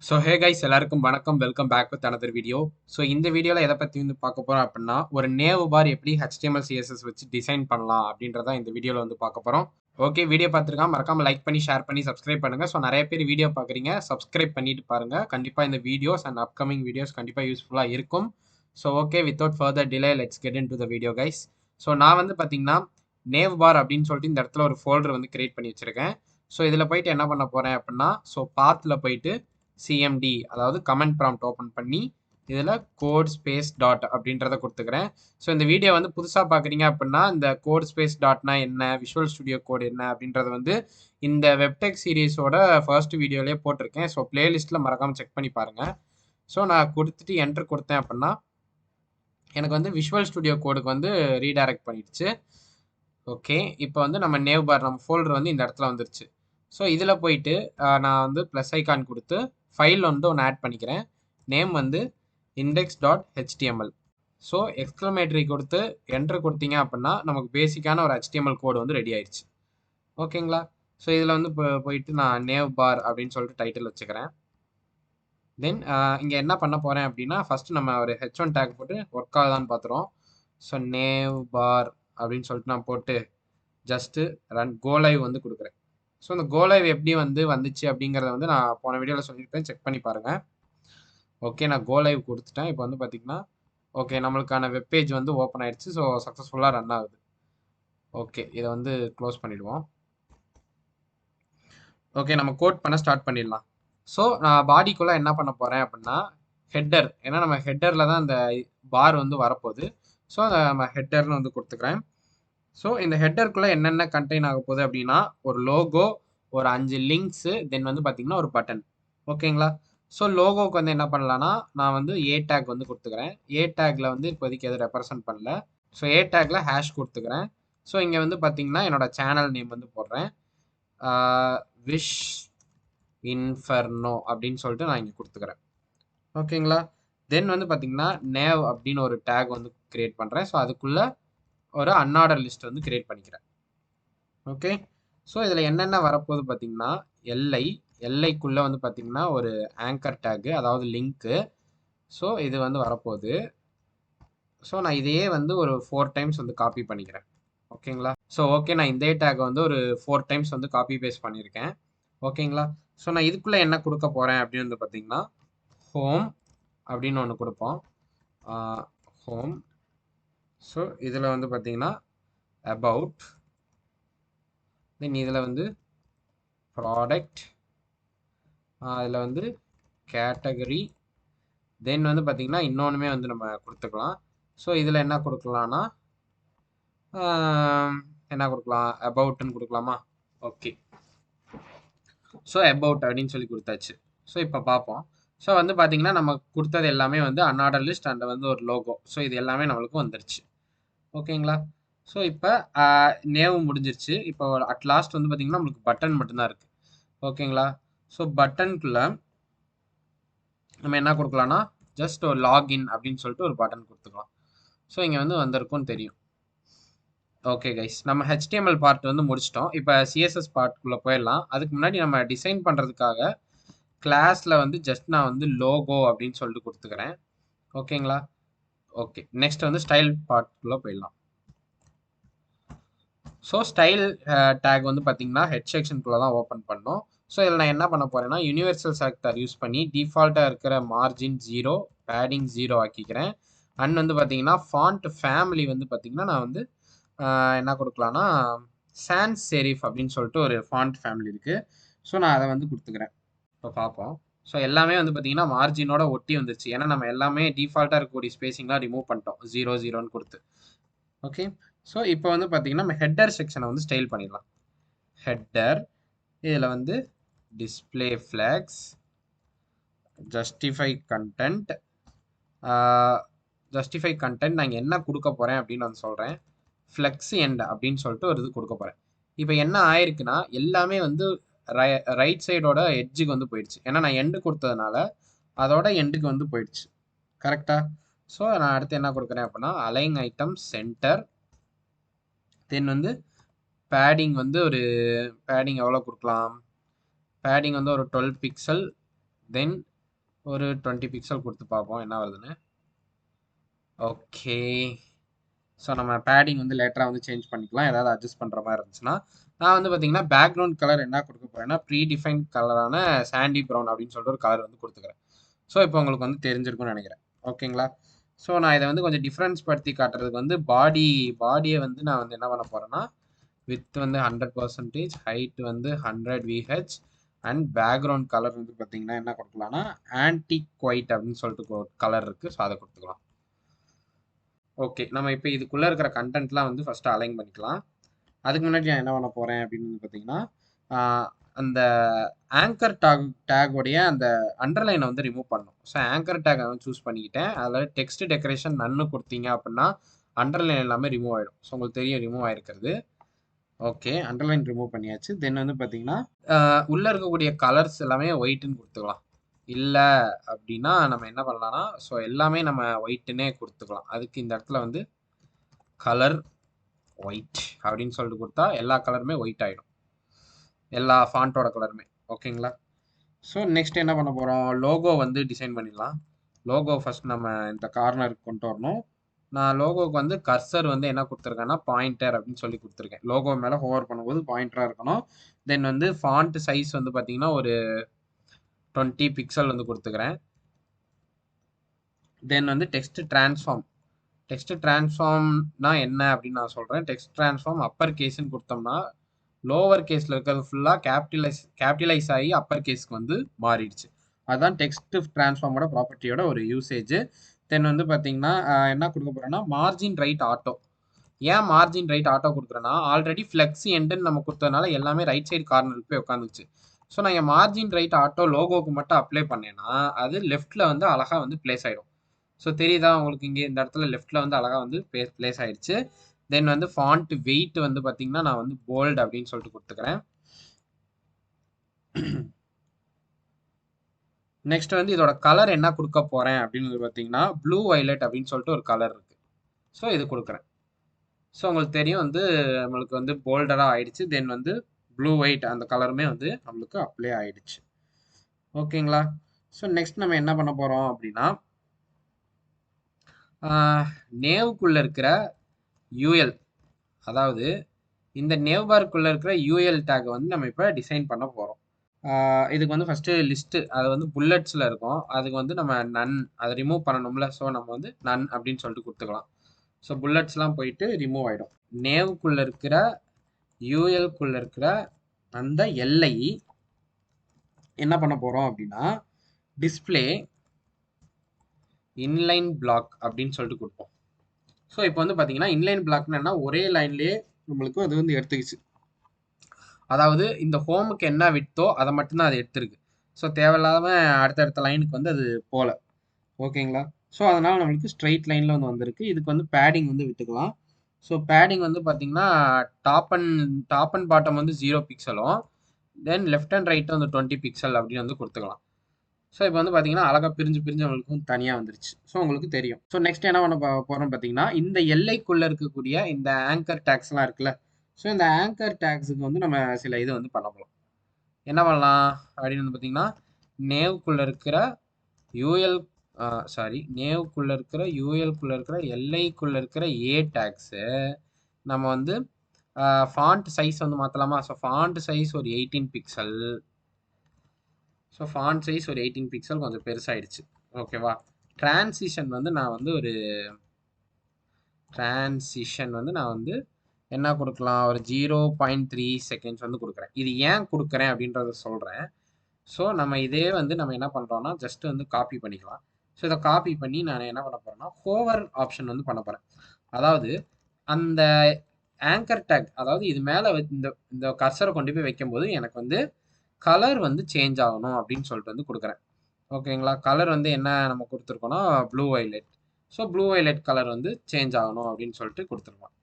So ஹே guys எல்லாருக்கும் வணக்கம், welcome back with another video. So இந்த வீடியோவில் எதை பற்றி வந்து பார்க்க போகிறோம் அப்படின்னா, ஒரு நேவ் பார் எப்படி HTML CSS வச்சு டிசைன் பண்ணலாம் அப்படின்றத இந்த வீடியோவில் வந்து பார்க்க போகிறோம். ஓகே, வீடியோ பார்த்துருக்காம மறக்காம லைக் பண்ணி ஷேர் பண்ணி சப்ஸ்கிரைப் பண்ணுங்கள். ஸோ நிறைய பேர் வீடியோ பார்க்குறீங்க, சப்ஸ்கிரைப் பண்ணிட்டு பாருங்கள். கண்டிப்பாக இந்த வீடியோஸ் அண்ட் அப்கமிங் வீடியோஸ் கண்டிப்பாக யூஸ்ஃபுல்லாக இருக்கும். So okay, without further delay let's get in to the video guys. So நான் வந்து பார்த்தீங்கன்னா நேவ் பார் அப்படின்னு சொல்லிட்டு இந்த இடத்துல ஒரு ஃபோல்டர் வந்து கிரியேட் பண்ணி வச்சிருக்கேன். ஸோ இதில் போயிட்டு என்ன பண்ண போகிறேன் அப்படின்னா, ஸோ பாத்தில் போயிட்டு CMD அதாவது கமெண்ட் ப்ராம்ப்ட் ஓப்பன் பண்ணி இதில் கோட் ஸ்பேஸ் டாட் அப்படின்றத கொடுத்துக்கிறேன். ஸோ இந்த வீடியோ வந்து புதுசாக பார்க்குறீங்க அப்படின்னா, இந்த கோட் ஸ்பேஸ் டாட்னா என்ன, விஷுவல் ஸ்டுடியோ கோட் என்ன அப்படின்றது வந்து இந்த வெப்டெக் சீரீஸோட ஃபர்ஸ்ட் வீடியோலேயே போட்டிருக்கேன். ஸோ பிளேலிஸ்ட்டில் மறக்காமல் செக் பண்ணி பாருங்கள். ஸோ நான் கொடுத்துட்டு என்ட்ரு கொடுத்தேன் அப்படின்னா எனக்கு வந்து விஷுவல் ஸ்டுடியோ கோடுக்கு வந்து ரீடைரக்ட் பண்ணிடுச்சு. ஓகே, இப்போ வந்து நம்ம நேவ் பார் நம்ம ஃபோல்டர் வந்து இந்த இடத்துல வந்துருச்சு. ஸோ இதில் போயிட்டு நான் வந்து ப்ளஸ் ஐக்கான் கொடுத்து ஃபைல் வந்து ஒன்று ஆட் பண்ணிக்கிறேன். நேம் வந்து index.html. ஸோ எக்ஸ்க்ளமேட்டரி கொடுத்து என்ட்ரு கொடுத்தீங்க அப்படின்னா நமக்கு பேசிக்கான ஒரு HTML கோடு வந்து ரெடி ஆயிடுச்சு. ஓகேங்களா? ஸோ இதில் வந்து போயிட்டு நான் நேவ் பார் அப்படின்னு சொல்லிட்டு டைட்டில் வச்சுக்கிறேன். தென் இங்கே என்ன பண்ண போகிறேன் அப்படின்னா, ஃபஸ்ட்டு நம்ம ஒரு H1 டேக் போட்டு ஒர்க் ஆகுதான்னு பார்த்துருவோம். ஸோ நேவ் பார் அப்படின்னு சொல்லிட்டு நான் போட்டு ஜஸ்ட்டு ரன் கோ லைவ் வந்து கொடுக்குறேன். ஸோ இந்த கோ லைவ் எப்படி வந்து வந்துச்சு அப்படிங்கிறத வந்து நான் போன வீடியோவில் சொல்லியிருப்பேன், செக் பண்ணி பாருங்கள். ஓகே, நான் கோ லைவ் கொடுத்துட்டேன். இப்போ வந்து பார்த்தீங்கன்னா ஓகே, நம்மளுக்கான வெப்பேஜ் வந்து ஓப்பன் ஆயிடுச்சு. ஸோ சக்ஸஸ்ஃபுல்லாக ரன் ஆகுது. ஓகே, இதை வந்து க்ளோஸ் பண்ணிவிடுவோம். ஓகே, நம்ம கோட் பண்ண ஸ்டார்ட் பண்ணிடலாம். ஸோ நான் பாடிக்குள்ளே என்ன பண்ண போகிறேன் அப்படின்னா, ஹெட்டர், ஏன்னா நம்ம ஹெட்டரில் தான் அந்த பார் வந்து வரப்போகுது. ஸோ அதை நம்ம ஹெட்டர்னு வந்து கொடுத்துக்கிறேன். ஸோ இந்த ஹெட்டருக்குள்ளே என்னென்ன கண்டெயின் ஆக போகுது அப்படின்னா, ஒரு லோகோ, ஒரு 5 லிங்க்ஸு, தென் வந்து பார்த்தீங்கன்னா ஒரு பட்டன். ஓகேங்களா? ஸோ லோகோவுக்கு வந்து என்ன பண்ணலான்னா, நான் வந்து ஏ டேக் வந்து கொடுத்துக்கிறேன். ஏ டேக்ல வந்து இப்போதைக்கு எதுவும் ரெப்ரசன்ட் பண்ணல. ஸோ ஏ டேக்ல ஹேஷ் கொடுத்துக்கிறேன். ஸோ இங்கே வந்து பார்த்தீங்கன்னா என்னோட சேனல் நேம் வந்து போடுறேன். விஷ் இன்ஃபர்னோ அப்படின்னு சொல்லிட்டு நான் இங்கே கொடுத்துக்கிறேன். ஓகேங்களா? தென் வந்து பார்த்தீங்கன்னா நேவ் அப்படின்னு ஒரு டேக் வந்து கிரியேட் பண்ணுறேன். ஸோ அதுக்குள்ளே ஒரு அன்ஆர்டர் லிஸ்ட் வந்து கிரியேட் பண்ணிக்கிறேன். ஓகே, ஸோ இதில் என்னென்ன வரப்போகுது பார்த்தீங்கன்னா, எல்லைக்குள்ளே வந்து பார்த்தீங்கன்னா ஒரு ஆங்கர் டேக்கு, அதாவது லிங்க்கு. ஸோ இது வந்து வரப்போகுது. ஸோ நான் இதையே வந்து ஒரு 4 டைம்ஸ் வந்து காப்பி பண்ணிக்கிறேன். ஓகேங்களா? ஸோ ஓகே, நான் இந்த டேக்கை வந்து ஒரு 4 டைம்ஸ் வந்து காப்பி பேஸ்ட் பண்ணியிருக்கேன். ஓகேங்களா? ஸோ நான் இதுக்குள்ளே என்ன கொடுக்க போகிறேன் அப்படின்னு வந்து பார்த்தீங்கன்னா, ஹோம் அப்படின்னு ஒன்று கொடுப்போம். ஹோம். ஸோ இதில் வந்து பார்த்தீங்கன்னா அபவுட், தென் இதில் வந்து ப்ராடக்ட், அதில் வந்து கேட்டகரி, தென் வந்து பார்த்தீங்கன்னா இன்னொன்றுமே வந்து நம்ம கொடுத்துக்கலாம். ஸோ இதில் என்ன கொடுக்கலான்னா, என்ன கொடுக்கலாம், அபவுட்னு கொடுக்கலாமா? ஓகே, ஸோ அபவுட் அப்படின்னு சொல்லி கொடுத்தாச்சு. ஸோ இப்போ பார்ப்போம். ஸோ வந்து பார்த்தீங்கன்னா நம்ம கொடுத்தது எல்லாமே வந்து அன்ஆர்டர் லிஸ்ட் அண்ட் வந்து ஒரு லோகோ. ஸோ இது எல்லாமே நம்மளுக்கு வந்துருச்சு. ஓகேங்களா? ஸோ இப்போ நேவ் முடிஞ்சிருச்சு. இப்போ அட் லாஸ்ட் வந்து பார்த்தீங்கன்னா நம்மளுக்கு பட்டன் மட்டும்தான் இருக்குது. ஓகேங்களா? ஸோ பட்டனுக்குள்ளே நம்ம என்ன கொடுக்கலாம்னா, ஜஸ்ட் ஒரு லாகின் அப்படின்னு சொல்லிட்டு ஒரு பட்டன் கொடுத்துக்கலாம். ஸோ இங்கே வந்து வந்திருக்கும்னு தெரியும். ஓகே கைஸ், நம்ம HTML பார்ட் வந்து முடிச்சிட்டோம். இப்போ CSS பார்ட்டுக்குள்ளே போயிடலாம். அதுக்கு முன்னாடி நம்ம டிசைன் பண்ணுறதுக்காக கிளாஸில் வந்து ஜஸ்ட் நான் வந்து லோகோ அப்படின்னு சொல்லிட்டு கொடுத்துக்கிறேன். ஓகேங்களா? ஓகே, நெக்ஸ்ட் வந்து ஸ்டைல் பார்ட்டுக்குள்ளே போயிடலாம். ஸோ ஸ்டைல் டேக் வந்து பார்த்தீங்கன்னா ஹெட் செக்ஷனுக்குள்ளே தான் ஓப்பன் பண்ணோம். ஸோ இதில் நான் என்ன பண்ண போகிறேன்னா, யூனிவர்சல் செலக்டர் யூஸ் பண்ணி டிஃபால்ட்டாக இருக்கிற மார்ஜின் 0, பேடிங் 0 ஆக்கிக்கிறேன். அண்ட் வந்து பார்த்தீங்கன்னா ஃபாண்ட் ஃபேமிலி வந்து பார்த்தீங்கன்னா நான் வந்து என்ன கொடுக்கலான்னா, சான்ஸ் செரிஃப் அப்படின்னு சொல்லிட்டு ஒரு ஃபாண்ட் ஃபேமிலி இருக்குது. ஸோ நான் அதை வந்து கொடுத்துக்கிறேன். இப்போ பார்ப்போம். ஸோ எல்லாமே வந்து பார்த்தீங்கன்னா மார்ஜினோட ஒட்டி வந்துருச்சு. ஏன்னா நம்ம எல்லாமே டிஃபால்ட்டாக இருக்கக்கூடிய ஸ்பேசிங்லாம் ரிமூவ் பண்ணிட்டோம் 0, 0ன்னு கொடுத்து. ஓகே, ஸோ இப்போ வந்து பார்த்தீங்கன்னா நம்ம ஹெட்டர் செக்ஷனை வந்து ஸ்டைல் பண்ணிடலாம். ஹெட்டர், இதில் வந்து display flex, justify content, justify content நான் என்ன கொடுக்க போகிறேன் அப்படின்னு நான் சொல்கிறேன். ஃப்ளெக்ஸ் எண்ட் அப்படின்னு சொல்லிட்டு ஒரு இது கொடுக்க போகிறேன். இப்போ என்ன ஆயிருக்குன்னா எல்லாமே வந்து ரைட் சைடோட எட்ஜுக்கு வந்து போயிடுச்சு. ஏன்னா நான் எண்டு கொடுத்ததுனால அதோட எண்டுக்கு வந்து போயிடுச்சு. கரெக்டாக? ஸோ நான் அடுத்து என்ன கொடுக்குறேன் அப்படின்னா, அலைன் ஐட்டம் சென்டர், தென் வந்து பேடிங் வந்து பேடிங் எவ்வளோ கொடுக்கலாம், பேடிங் வந்து ஒரு 12 பிக்சல், தென் ஒரு 20 பிக்சல் கொடுத்து பார்ப்போம் என்ன வருதுன்னு. ஓகே. ஸோ நம்ம பேடிங் வந்து லேட்டராக வந்து சேஞ்ச் பண்ணிக்கலாம், ஏதாவது அட்ஜஸ்ட் பண்ணுற மாதிரி இருந்துச்சுன்னா. நான் வந்து பார்த்தீங்கன்னா பேக்ரவுண்ட் கலர் என்ன கொடுக்க போகிறேன்னா ப்ரீ டிஃபைன் கலரான சாண்டி ப்ரௌன் அப்படின்னு சொல்லிட்டு ஒரு கலர் வந்து கொடுத்துக்கிறேன். ஸோ இப்போ உங்களுக்கு வந்து தெரிஞ்சிருக்கும்னு நினைக்கிறேன். ஓகேங்களா? ஸோ நான் இதை வந்து கொஞ்சம் டிஃப்ரென்ஸ் படுத்தி காட்டுறதுக்கு வந்து பாடியை வந்து நான் வந்து என்ன பண்ண போகிறேன்னா வித் வந்து 100%, ஹைட் வந்து 100 VH அண்ட் பேக்ரவுண்ட் கலர் வந்து பார்த்தீங்கன்னா என்ன கொடுக்கலாம்னா ஆன்டிக் ஒயிட் அப்படின்னு சொல்லிட்டு கலர் இருக்குது. ஸோ அதை கொடுத்துக்கலாம். ஓகே, நம்ம இப்போ இதுக்குள்ளே இருக்கிற கண்டென்ட்லாம் வந்து ஃபஸ்ட்டு அலைன் பண்ணிக்கலாம். அதுக்கு முன்னாடி நான் என்ன பண்ண போகிறேன் அப்படின்னு பார்த்தீங்கன்னா அந்த ஆங்கர் டேகோடைய அந்த அண்டர்லைனை வந்து ரிமூவ் பண்ணணும். ஸோ ஆங்கர் டேக் வந்து சூஸ் பண்ணிக்கிட்டேன். அதில் டெக்ஸ்ட் டெக்கரேஷன் நன்னு கொடுத்தீங்க அப்படின்னா அண்டர்லைன் எல்லாமே ரிமூவ் ஆகிடும். ஸோ உங்களுக்கு தெரியும் ரிமூவ் ஆகிருக்கிறது. ஓகே, அண்டர்லைன் ரிமூவ் பண்ணியாச்சு. தென் வந்து பார்த்தீங்கன்னா உள்ளே இருக்கக்கூடிய கலர்ஸ் எல்லாமே ஒயிட்டுன்னு கொடுத்துக்கலாம். இல்லை அப்படின்னா நம்ம என்ன பண்ணலாம்னா ஸோ எல்லாமே நம்ம ஒயிட்டுன்னே கொடுத்துக்கலாம். அதுக்கு இந்த இடத்துல வந்து கலர் ஒயிட் அப்படின்னு சொல்லிட்டு கொடுத்தா எல்லா கலருமே ஒயிட் ஆகிடும், எல்லா ஃபாண்ட்டோட கலருமே. ஓகேங்களா? ஸோ நெக்ஸ்ட் என்ன பண்ண போகிறோம், லோகோ வந்து டிசைன் பண்ணிடலாம். லோகோ ஃபஸ்ட் நம்ம இந்த கார்னருக்கு கொண்டு வரணும். நான் லோகோவுக்கு வந்து கர்சர் வந்து என்ன கொடுத்துருக்கேன்னா பாயிண்டர் அப்படின்னு சொல்லி கொடுத்துருக்கேன். லோகோ மேலே ஹோவர் பண்ணும்போது பாயிண்டராக இருக்கணும். தென் வந்து ஃபாண்ட் சைஸ் வந்து பார்த்தீங்கன்னா ஒரு 20 பிக்சல் வந்து கொடுத்துக்கிறேன். தென் வந்து டெக்ஸ்ட் ட்ரான்ஸ்ஃபார்ம்னா என்ன அப்படின்னு நான் சொல்கிறேன். டெக்ஸ்ட் ட்ரான்ஸ்ஃபார்ம் அப்பர் கேஸ்ன்னு கொடுத்தோம்னா லோவர் கேஸில் இருக்கிறது ஃபுல்லாக கேபிட்டலைஸ் ஆகி அப்பர் கேஸ்க்கு வந்து மாறிடுச்சு. அதுதான் டெக்ஸ்ட் ட்ரான்ஸ்ஃபார்மோட ப்ராப்பர்ட்டியோட ஒரு யூசேஜ். தென் வந்து பார்த்தீங்கன்னா என்ன கொடுக்க போகிறேன்னா மார்ஜின் ரைட் ஆட்டோ. ஏன் மார்ஜின் ரைட் ஆட்டோ கொடுக்குறேன்னா ஆல்ரெடி ஃப்ளெக்ஸி எண்டுன்னு நம்ம கொடுத்ததுனால எல்லாமே ரைட் சைடு கார்னருக்கு போய் உட்காந்துச்சு. ஸோ நான் என் மார்ஜின் ரைட் ஆட்டோ லோகோவுக்கு மட்டும் அப்ளை பண்ணேன்னா அது லெஃப்ட்டில் வந்து அழகாக வந்து பிளேஸ் ஆகிடும். ஸோ தெரியுதா உங்களுக்கு, இங்கே இந்த இடத்துல லெஃப்ட்டில் வந்து அழகாக வந்து பிளேஸ் ஆகிடுச்சு. தென் வந்து ஃபாண்ட் வெயிட் வந்து பார்த்தீங்கன்னா நான் வந்து போல்டு அப்படின்னு சொல்லிட்டு கொடுத்துக்கிறேன். நெக்ஸ்ட் வந்து இதோட கலர் என்ன கொடுக்க போகிறேன் அப்படின்னு பார்த்தீங்கன்னா ப்ளூ வைலட் அப்படின்னு சொல்லிட்டு ஒரு கலர் இருக்குது. ஸோ இது கொடுக்குறேன். ஸோ உங்களுக்கு தெரியும் வந்து நம்மளுக்கு வந்து போல்டராக ஆயிடுச்சு. தென் வந்து ப்ளூ ஒயிட் அந்த கலருமே வந்து நம்மளுக்கு அப்ளை ஆயிடுச்சு. ஓகேங்களா? ஸோ நெக்ஸ்ட் நம்ம என்ன பண்ண போகிறோம் அப்படின்னா நேவுக்குள்ளே இருக்கிற யூஎல், அதாவது இந்த நேவ் பார்க்குள்ளே இருக்கிற யூஎல் டேக் வந்து நம்ம இப்போ டிசைன் பண்ண போகிறோம். இதுக்கு வந்து ஃபஸ்ட்டு லிஸ்ட்டு அது வந்து புல்லட்ஸில் இருக்கும். அதுக்கு வந்து நம்ம நன் அதை ரிமூவ் பண்ணணும்ல. ஸோ நம்ம வந்து நன் அப்படின்னு சொல்லிட்டு கொடுத்துக்கலாம். ஸோ புல்லட்ஸ்லாம் போயிட்டு ரிமூவ் ஆகிடும். நேவுக்குள்ளே இருக்கிற யூஎல்குள்ளே இருக்கிற அந்த எல்லை என்ன பண்ண போகிறோம் அப்படின்னா டிஸ்பிளே இன்லைன் பிளாக் அப்படின்னு சொல்லிட்டு கொடுப்போம். ஸோ இப்போ வந்து பார்த்தீங்கன்னா இன்லைன் பிளாக்னா என்ன, ஒரே லைன்லேயே நம்மளுக்கு அது வந்து எடுத்துக்கிச்சு. அதாவது இந்த ஹோமுக்கு என்ன விட்டோ அதை மட்டும்தான் அது எடுத்துருக்கு. ஸோ தேவையில்லாமல் அடுத்தடுத்த லைனுக்கு வந்து அது போகல. ஓகேங்களா? ஸோ அதனால் நம்மளுக்கு ஸ்ட்ரைட் லைனில் வந்து வந்திருக்கு. இதுக்கு வந்து பேடிங் வந்து விட்டுக்கலாம். ஸோ பேடிங் வந்து பார்த்தீங்கன்னா டாப் அண்ட் பாட்டம் வந்து 0 பிக்சலும் தென் லெஃப்ட் அண்ட் ரைட்டு வந்து 20 பிக்சல் அப்படின்னு வந்து கொடுத்துக்கலாம். ஸோ இப்போ வந்து பார்த்தீங்கன்னா அழகாக பிரிஞ்சு நம்மளுக்கு வந்து தனியாக வந்துருச்சு. ஸோ உங்களுக்கு தெரியும். ஸோ நெக்ஸ்ட் என்ன பண்ண போகிறோம்னு பார்த்தீங்கன்னா இந்த எல்லைக்குள்ளே இருக்கக்கூடிய இந்த ஆங்கர் டேக்ஸ்லாம் இருக்குல்ல. ஸோ இந்த ஆங்கர் டேக்ஸுக்கு வந்து நம்ம சில இது வந்து பண்ண போகலாம். என்ன பண்ணலாம் அப்படின்னு வந்து பார்த்தீங்கன்னா நேவுக்குள்ளே இருக்கிற யூஎல் நேவுக்குள்ளே இருக்கிற யூஎல்குள்ளே இருக்கிற எல்லைக்குள்ளே இருக்கிற ஏ டேக்ஸு நம்ம வந்து ஃபாண்ட் சைஸ் வந்து மாற்றலாமா. ஸோ ஃபாண்ட் சைஸ் ஒரு 18 பிக்சல். ஸோ ஃபாண்ட் சைஸ் ஒரு 18 பிக்சல் கொஞ்சம் பெருசாகிடுச்சு. ஓகேவா? ட்ரான்சிஷன் வந்து நான் வந்து என்ன கொடுக்கலாம், ஒரு 0.3 செகண்ட்ஸ் வந்து கொடுக்குறேன். இது ஏன் கொடுக்குறேன் அப்படின்றத சொல்கிறேன். ஸோ நம்ம இதே வந்து நம்ம என்ன பண்ணுறோம்னா ஜஸ்ட் வந்து காப்பி பண்ணிக்கலாம். ஸோ இதை காப்பி பண்ணி நான் என்ன பண்ண போகிறேன்னா ஹோவர் ஆப்ஷன் வந்து பண்ண போகிறேன். அதாவது அந்த ஆங்கர் டேக், அதாவது இது மேலே இந்த கர்சரை கொண்டு போய் வைக்கும்போது எனக்கு வந்து கலர் வந்து சேஞ்ச் ஆகணும் அப்படின்னு சொல்லிட்டு வந்து கொடுக்குறேன். ஓகேங்களா? கலர் வந்து என்ன நம்ம கொடுத்துருக்கோன்னா blue violet. So blue violet colour வந்து சேஞ்ச் ஆகணும் அப்படின்னு சொல்லிட்டு கொடுத்துருக்கோம்.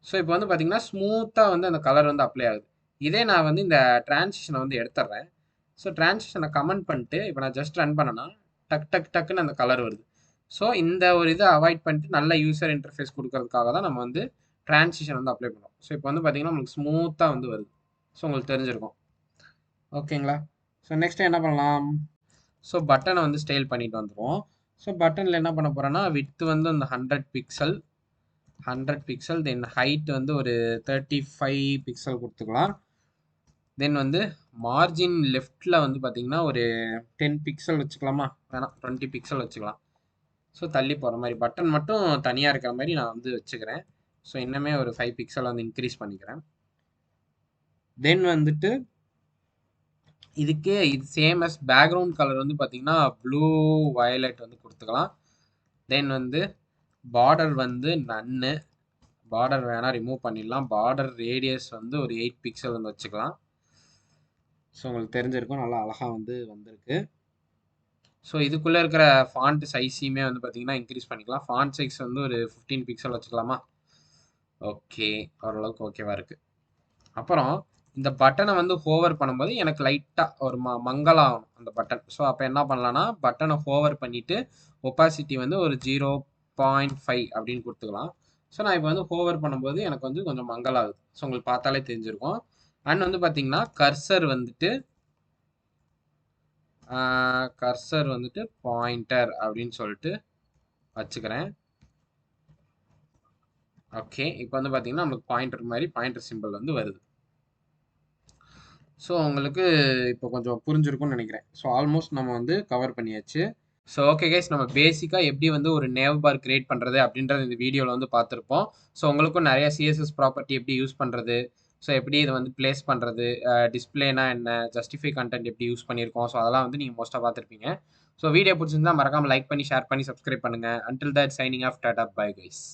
ஸோ இப்போ வந்து பார்த்தீங்கன்னா ஸ்மூத்தாக வந்து அந்த கலர் வந்து அப்ளை ஆகுது. இதே நான் வந்து இந்த டிரான்சிஷனை வந்து எடுத்துடுறேன். ஸோ டிரான்சிஷனை கமெண்ட் பண்ணிட்டு இப்போ நான் ஜஸ்ட் ரன் பண்ணேன்னா டக்குன்னு அந்த கலர் வருது. ஸோ இந்த ஒரு இதை அவாய்ட் பண்ணிட்டு நல்ல யூசர் இன்டர்ஃபேஸ் கொடுக்கறதுக்காக தான் நம்ம வந்து டிரான்சிஷன் வந்து அப்ளை பண்ணுறோம். ஸோ இப்போ வந்து பார்த்தீங்கன்னா உங்களுக்கு ஸ்மூத்தாக வந்து வருது. ஸோ உங்களுக்கு தெரிஞ்சிருக்கும். ஓகேங்களா? ஸோ நெக்ஸ்ட் என்ன பண்ணலாம், ஸோ பட்டனை வந்து ஸ்டைல் பண்ணிட்டு வந்துடுவோம். ஸோ பட்டனில் என்ன பண்ண போகிறேன்னா விட்த் வந்து அந்த 100 பிக்சல் தென் ஹைட் வந்து ஒரு 35 பிக்சல் கொடுத்துக்கலாம். தென் வந்து மார்ஜின் லெஃப்டில் வந்து பார்த்தீங்கன்னா ஒரு 10 பிக்சல் வச்சுக்கலாமா, வேணாம் 20 பிக்சல் வச்சுக்கலாம். ஸோ தள்ளி போகிற மாதிரி பட்டன் மட்டும் தனியாக இருக்கிற மாதிரி நான் வந்து வச்சுக்கிறேன். ஸோ இன்னுமே ஒரு 5 பிக்சல் வந்து இன்க்ரீஸ் பண்ணிக்கிறேன். தென் வந்துட்டு இதுக்கு இது சேம் அஸ் பேக்ரவுண்ட் கலர் வந்து பார்த்தீங்கன்னா ப்ளூ வயலட் வந்து கொடுத்துக்கலாம். தென் வந்து பார்டர் வந்து நன்னு, பார்டர் வேணால் ரிமூவ் பண்ணிடலாம். பார்டர் ரேடியஸ் வந்து ஒரு 8 பிக்சல் வந்து வச்சுக்கலாம். ஸோ உங்களுக்கு தெரிஞ்சிருக்கும், நல்லா அழகாக வந்து வந்திருக்கு. ஸோ இதுக்குள்ளே இருக்கிற ஃபாண்ட் சைஸையுமே வந்து பார்த்தீங்கன்னா இன்க்ரீஸ் பண்ணிக்கலாம். ஃபாண்ட் சைஸ் வந்து ஒரு 15 பிக்சல் வச்சுக்கலாமா. ஓகே, ஓரளவுக்கு ஓகேவா இருக்குது. அப்புறம் இந்த பட்டனை வந்து ஹோவர் பண்ணும்போது எனக்கு லைட்டாக ஒரு மங்கலாகும் அந்த பட்டன். ஸோ அப்போ என்ன பண்ணலான்னா பட்டனை ஹோவர் பண்ணிவிட்டு ஒப்பாசிட்டி வந்து ஒரு 0.5 அப்படின்னு கொடுத்துக்கலாம். ஸோ நான் இப்போ வந்து ஹோவர் பண்ணும்போது எனக்கு வந்து கொஞ்சம் மங்கலாகுது. ஸோ உங்களுக்கு பார்த்தாலே தெரிஞ்சிருக்கும். அண்ட் வந்து பார்த்தீங்கன்னா கர்சர் வந்துட்டு பாயிண்டர் அப்படின்னு சொல்லிட்டு வச்சுக்கிறேன். ஓகே, இப்போ வந்து பார்த்தீங்கன்னா நம்மளுக்கு பாயிண்டர் மாதிரி பாயிண்டர் சிம்பிள் வந்து வருது. ஸோ உங்களுக்கு இப்போ கொஞ்சம் புரிஞ்சிருக்கும்னு நினைக்கிறேன். ஸோ ஆல்மோஸ்ட் நம்ம வந்து கவர் பண்ணியாச்சு. ஸோ ஓகே கைஸ், நம்ம பேசிக்காக எப்படி வந்து ஒரு நேவ் பார் கிரியேட் பண்ணுறது அப்படின்றது இந்த வீடியோவில் வந்து பார்த்துருப்போம். ஸோ உங்களுக்கும் நிறைய சிஎஸ்எஸ் ப்ராப்பர்ட்டி எப்படி யூஸ் பண்ணுறது, ஸோ எப்படி இதை வந்து பிளேஸ் பண்ணுறது, டிஸ்பிளேனா என்ன, ஜஸ்டிஃபை கண்டென்ட் எப்படி யூஸ் பண்ணியிருக்கோம், ஸோ அதெல்லாம் வந்து நீங்கள் மோஸ்ட்டாக பார்த்துருப்பீங்க. ஸோ வீடியோ பிடிச்சிருந்தா மறக்காமல் லைக் பண்ணி ஷேர் பண்ணி சப்ஸ்கிரைப் பண்ணுங்கள். Until that signing off tata bye guys.